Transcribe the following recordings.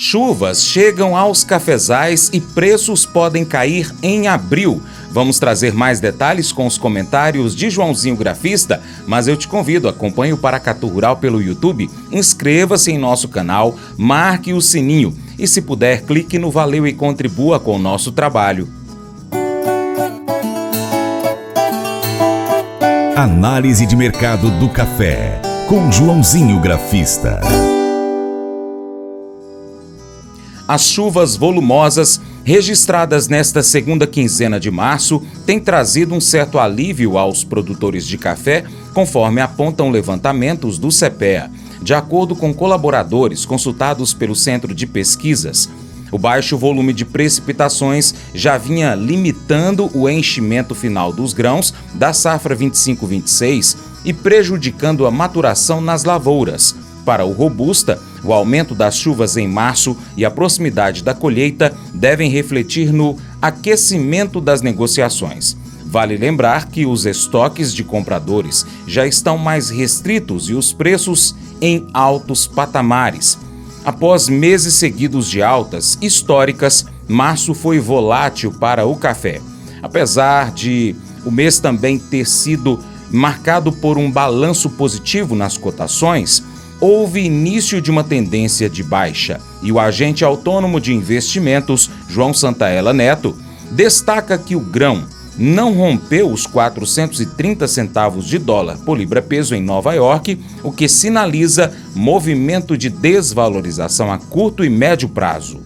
Chuvas chegam aos cafezais e preços podem cair em abril. Vamos trazer mais detalhes com os comentários de Joãozinho Grafista, mas eu te convido, acompanhe o Paracatu Rural pelo YouTube, inscreva-se em nosso canal, marque o sininho e, se puder, clique no Valeu e contribua com o nosso trabalho. Análise de mercado do café, com Joãozinho Grafista. As chuvas volumosas registradas nesta segunda quinzena de março têm trazido um certo alívio aos produtores de café, conforme apontam levantamentos do CEPEA. De acordo com colaboradores consultados pelo Centro de Pesquisas, o baixo volume de precipitações já vinha limitando o enchimento final dos grãos da safra 25-26 e prejudicando a maturação nas lavouras. Para o Robusta, o aumento das chuvas em março e a proximidade da colheita devem refletir no aquecimento das negociações. Vale lembrar que os estoques de compradores já estão mais restritos e os preços em altos patamares. Após meses seguidos de altas históricas, março foi volátil para o café. Apesar de o mês também ter sido marcado por um balanço positivo nas cotações, houve início de uma tendência de baixa e o agente autônomo de investimentos, João Santaella Neto, destaca que o grão não rompeu os 430 centavos de dólar por libra-peso em Nova York, o que sinaliza movimento de desvalorização a curto e médio prazo.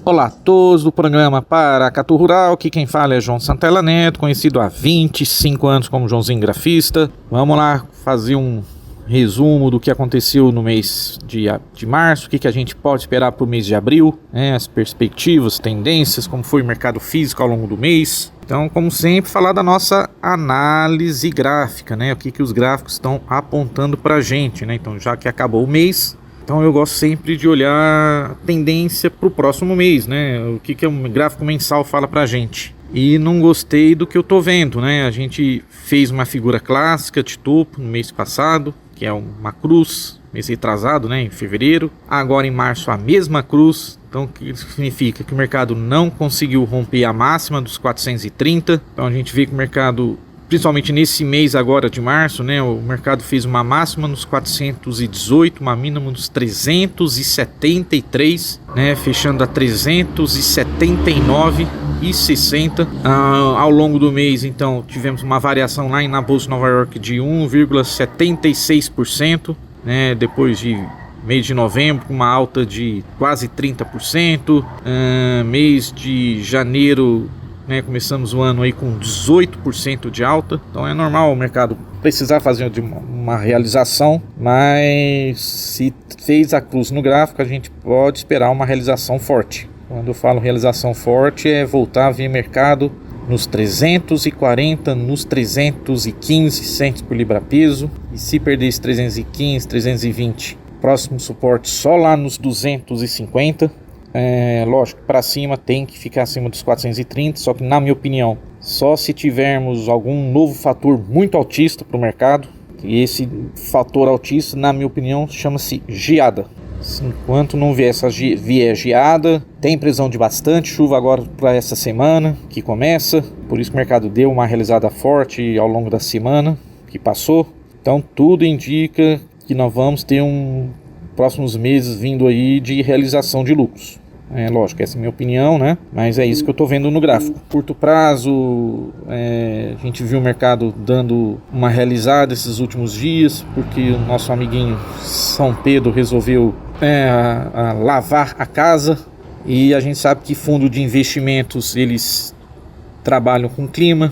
Olá a todos do programa Paracatu Rural, aqui quem fala é João Santaella Neto, conhecido há 25 anos como Joãozinho Grafista. Vamos lá fazer um resumo do que aconteceu no mês de março, o que a gente pode esperar para o mês de abril, as perspectivas, tendências, como foi o mercado físico ao longo do mês. Então, como sempre, falar da nossa análise gráfica, o que os gráficos estão apontando para a gente, Então, já que acabou o mês, então eu gosto sempre de olhar a tendência para o próximo mês, O que o gráfico mensal fala para a gente. E não gostei do que eu tô vendo, A gente fez uma figura clássica de topo no mês passado, que é uma cruz, mês retrasado, em fevereiro. Agora em março a mesma cruz. Então o que significa? Que o mercado não conseguiu romper a máxima dos 430. Então a gente vê que o mercado, principalmente nesse mês agora de março, o mercado fez uma máxima nos 418, uma mínima nos 373, fechando a 379,60. Ao longo do mês, então, tivemos uma variação lá na Bolsa de Nova York de 1,76%, depois de mês de novembro, com uma alta de quase 30%, mês de janeiro, começamos o ano aí com 18% de alta. Então é normal o mercado precisar fazer uma realização, mas se fez a cruz no gráfico, a gente pode esperar uma realização forte. Quando eu falo realização forte, é voltar a ver mercado nos 340, nos 315 centos por libra-peso. E se perder esse 315, 320, próximo suporte só lá nos 250. Lógico, para cima tem que ficar acima dos 430, só que na minha opinião, só se tivermos algum novo fator muito altista para o mercado. E esse fator altista, na minha opinião, chama-se geada. Enquanto não vier geada, tem previsão de bastante chuva agora para essa semana que começa. Por isso que o mercado deu uma realizada forte ao longo da semana que passou. Então tudo indica que nós vamos ter próximos meses vindo aí de realização de lucros. Lógico, essa é a minha opinião, Mas é isso que eu estou vendo no gráfico. Curto prazo, a gente viu o mercado dando uma realizada esses últimos dias, porque o nosso amiguinho São Pedro resolveu lavar a casa. E a gente sabe que fundo de investimentos, eles trabalham com clima,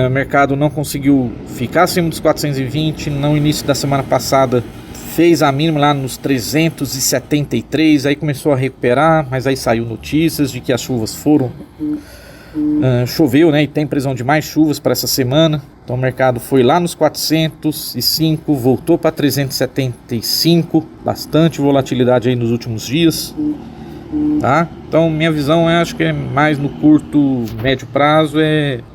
O mercado não conseguiu ficar acima dos 420 no início da semana passada. Fez a mínima lá nos 373, aí começou a recuperar, mas aí saiu notícias de que as chuvas choveu, e tem previsão de mais chuvas para essa semana. Então o mercado foi lá nos 405, voltou para 375, bastante volatilidade aí nos últimos dias. tá? Então minha visão acho que é mais no curto, médio prazo,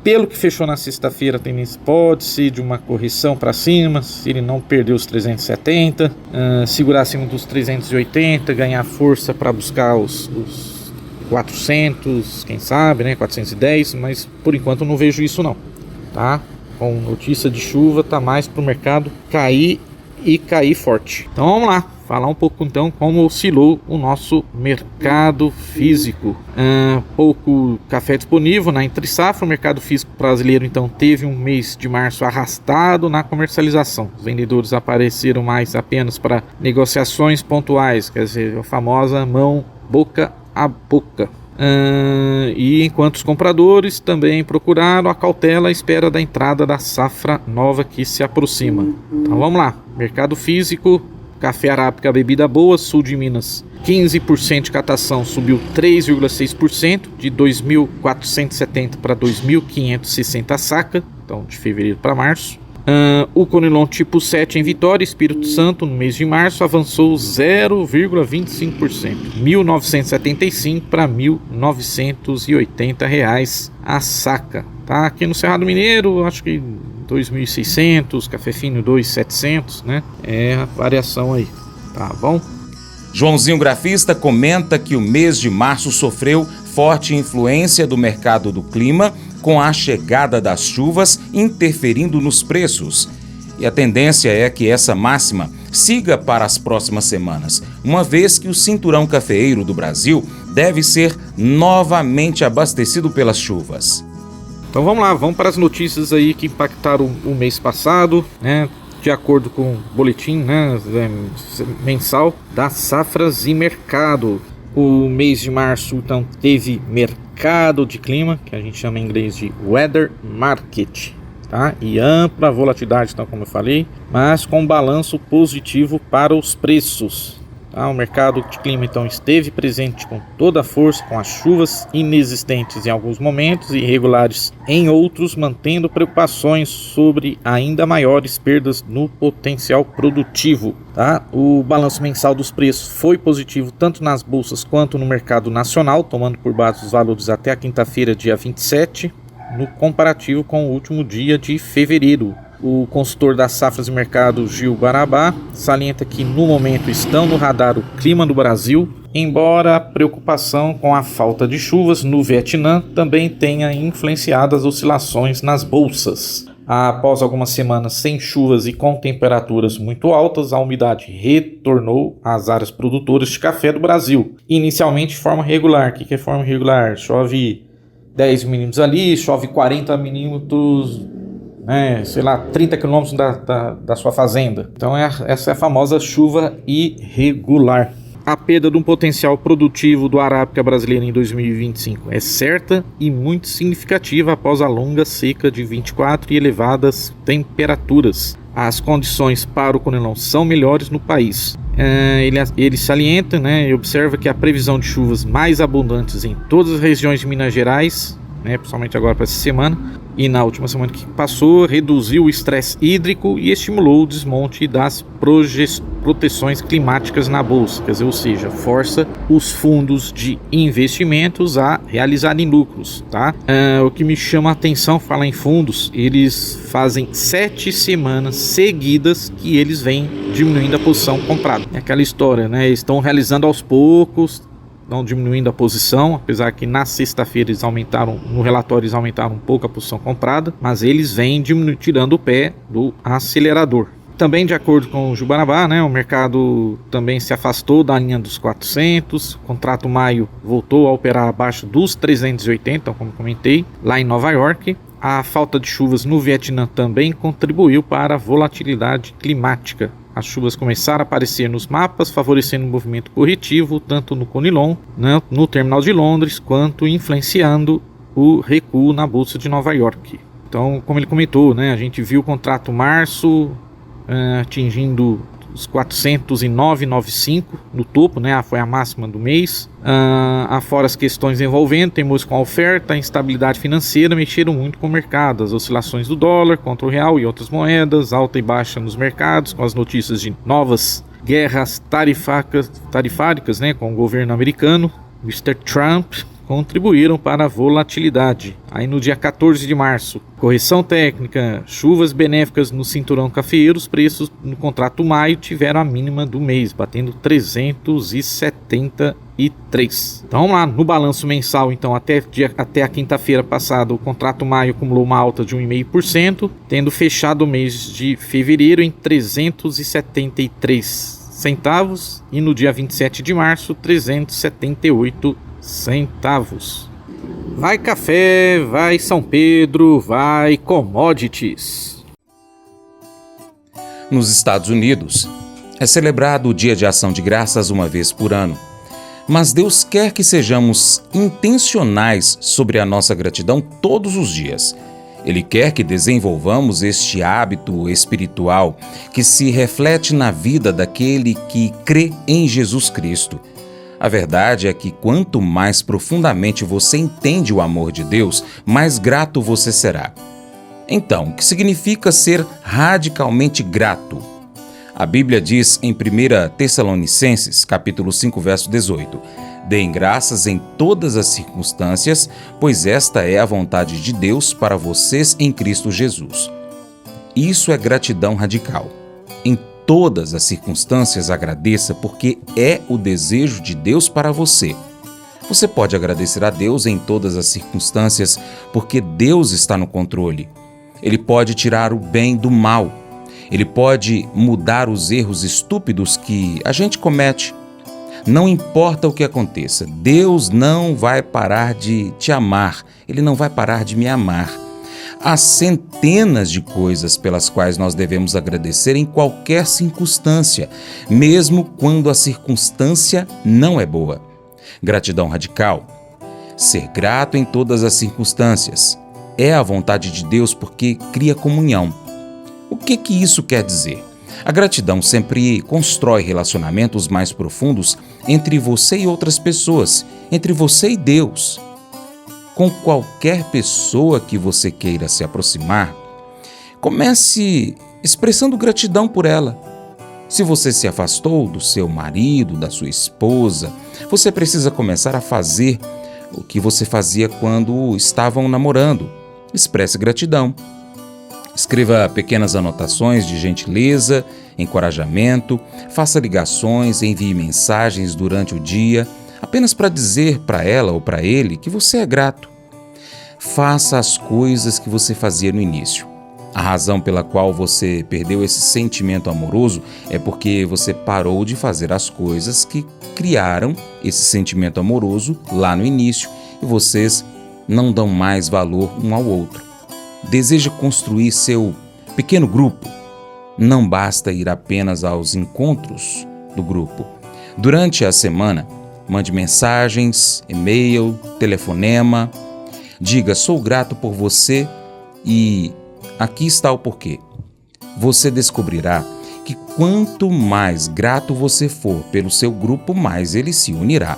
pelo que fechou na sexta-feira, a tendência pode ser de uma correção para cima, se ele não perder os 370, segurar acima dos 380, ganhar força para buscar os 400, quem sabe, né, 410, mas por enquanto eu não vejo isso não, tá? Com notícia de chuva, tá mais para o mercado cair e cair forte. Então vamos lá, falar um pouco então como oscilou o nosso mercado físico. Pouco café disponível na entre safra. O mercado físico brasileiro então teve um mês de março arrastado na comercialização. Os vendedores apareceram mais apenas para negociações pontuais, quer dizer, a famosa mão boca a boca. E enquanto os compradores também procuraram a cautela à espera da entrada da safra nova que se aproxima. Então vamos lá, mercado físico, café arábica, bebida boa, sul de Minas, 15% de catação, subiu 3,6%, de 2.470 para 2.560 a saca, então de fevereiro para março. O Conilon tipo 7 em Vitória, Espírito Santo, no mês de março, avançou 0,25%, 1.975 para 1.980 reais a saca. Tá? Aqui no Cerrado Mineiro, acho que 2.600, café fino 2.700, né? É a variação aí, tá bom? Joãozinho Grafista comenta que o mês de março sofreu forte influência do mercado do clima, com a chegada das chuvas interferindo nos preços. E a tendência é que essa máxima siga para as próximas semanas, uma vez que o cinturão cafeeiro do Brasil deve ser novamente abastecido pelas chuvas. Então vamos lá, vamos para as notícias aí que impactaram o mês passado, né? De acordo com o boletim, né, mensal das safras e mercado. O mês de março então teve mercado de clima, que a gente chama em inglês de weather market, tá? E ampla volatilidade, então, como eu falei, mas com balanço positivo para os preços. Tá? O mercado de clima então esteve presente com toda a força, com as chuvas inexistentes em alguns momentos e irregulares em outros, mantendo preocupações sobre ainda maiores perdas no potencial produtivo. Tá? O balanço mensal dos preços foi positivo tanto nas bolsas quanto no mercado nacional, tomando por base os valores até a quinta-feira, dia 27, no comparativo com o último dia de fevereiro. O consultor das safras e mercado, Gil Guarabá, salienta que no momento estão no radar o clima do Brasil, embora a preocupação com a falta de chuvas no Vietnã também tenha influenciado as oscilações nas bolsas. Após algumas semanas sem chuvas e com temperaturas muito altas, a umidade retornou às áreas produtoras de café do Brasil, inicialmente de forma regular. O que é forma regular? Chove 10 milímetros ali, chove 40 milímetros... 30 quilômetros da sua fazenda. Então essa é a famosa chuva irregular. A perda de um potencial produtivo do arábica brasileiro em 2025 é certa e muito significativa após a longa seca de 24 e elevadas temperaturas. As condições para o Conilon são melhores no país. Ele salienta, e observa que a previsão de chuvas mais abundantes em todas as regiões de Minas Gerais, principalmente agora para essa semana, e na última semana que passou, reduziu o estresse hídrico e estimulou o desmonte das proteções climáticas na bolsa, ou seja, força os fundos de investimentos a realizarem lucros, tá? O que me chama a atenção, falar em fundos, eles fazem 7 semanas seguidas que eles vêm diminuindo a posição comprada. É aquela história, estão realizando aos poucos, não diminuindo a posição, apesar que na sexta-feira no relatório eles aumentaram um pouco a posição comprada, mas eles vêm tirando o pé do acelerador. Também de acordo com o Jubarabá, o mercado também se afastou da linha dos 400, o contrato maio voltou a operar abaixo dos 380, como comentei, lá em Nova York. A falta de chuvas no Vietnã também contribuiu para a volatilidade climática. As chuvas começaram a aparecer nos mapas, favorecendo o movimento corretivo, tanto no Conilon, no terminal de Londres, quanto influenciando o recuo na Bolsa de Nova York. Então, como ele comentou, a gente viu o contrato março atingindo os 409,95 no topo, foi a máxima do mês. Afora as questões envolvendo, temos com a oferta, a instabilidade financeira mexeram muito com o mercado, as oscilações do dólar contra o real e outras moedas, alta e baixa nos mercados, com as notícias de novas guerras tarifárias com o governo americano, Mr. Trump contribuíram para a volatilidade. Aí no dia 14 de março, correção técnica, chuvas benéficas no cinturão cafeeiro, os preços no contrato maio tiveram a mínima do mês, batendo 373. Então vamos lá, no balanço mensal, então até a quinta-feira passada, o contrato maio acumulou uma alta de 1,5%, tendo fechado o mês de fevereiro em 373 centavos e no dia 27 de março 378 centavos. Vai café, vai São Pedro, vai commodities. Nos Estados Unidos, é celebrado o Dia de Ação de Graças uma vez por ano. Mas Deus quer que sejamos intencionais sobre a nossa gratidão todos os dias. Ele quer que desenvolvamos este hábito espiritual que se reflete na vida daquele que crê em Jesus Cristo. A verdade é que quanto mais profundamente você entende o amor de Deus, mais grato você será. Então, o que significa ser radicalmente grato? A Bíblia diz em 1 Tessalonicenses, capítulo 5, verso 18: Deem graças em todas as circunstâncias, pois esta é a vontade de Deus para vocês em Cristo Jesus. Isso é gratidão radical. Em todas as circunstâncias agradeça, porque é o desejo de Deus para você. Você pode agradecer a Deus em todas as circunstâncias, porque Deus está no controle. Ele pode tirar o bem do mal. Ele pode mudar os erros estúpidos que a gente comete. Não importa o que aconteça, Deus não vai parar de te amar. Ele não vai parar de me amar. Há centenas de coisas pelas quais nós devemos agradecer em qualquer circunstância, mesmo quando a circunstância não é boa. Gratidão radical. Ser grato em todas as circunstâncias. É a vontade de Deus porque cria comunhão. O que isso quer dizer? A gratidão sempre constrói relacionamentos mais profundos entre você e outras pessoas, entre você e Deus. Com qualquer pessoa que você queira se aproximar, comece expressando gratidão por ela. Se você se afastou do seu marido, da sua esposa, você precisa começar a fazer o que você fazia quando estavam namorando. Expresse gratidão. Escreva pequenas anotações de gentileza, encorajamento, faça ligações, envie mensagens durante o dia, apenas para dizer para ela ou para ele que você é grato. Faça as coisas que você fazia no início. A razão pela qual você perdeu esse sentimento amoroso é porque você parou de fazer as coisas que criaram esse sentimento amoroso lá no início e vocês não dão mais valor um ao outro. Deseja construir seu pequeno grupo? Não basta ir apenas aos encontros do grupo. Durante a semana, mande mensagens, e-mail, telefonema. Diga, sou grato por você e aqui está o porquê. Você descobrirá que quanto mais grato você for pelo seu grupo, mais ele se unirá.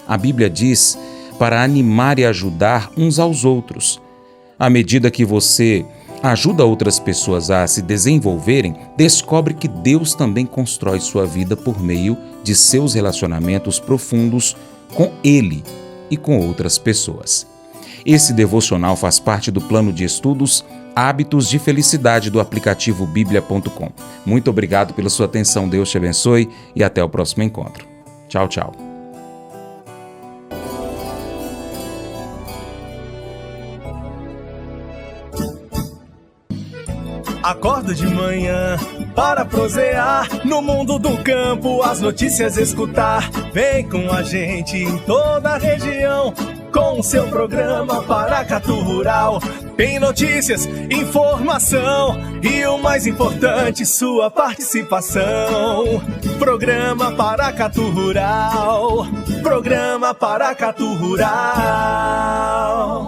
A Bíblia diz para animar e ajudar uns aos outros. À medida que você ajuda outras pessoas a se desenvolverem, descobre que Deus também constrói sua vida por meio de seus relacionamentos profundos com Ele e com outras pessoas. Esse devocional faz parte do plano de estudos Hábitos de Felicidade do aplicativo biblia.com. Muito obrigado pela sua atenção, Deus te abençoe e até o próximo encontro. Tchau, tchau. Acordo de manhã para prosear no mundo do campo, as notícias escutar. Vem com a gente em toda a região com o seu programa Paracatu Rural. Tem notícias, informação e o mais importante, sua participação. Programa Paracatu Rural. Programa Paracatu Rural.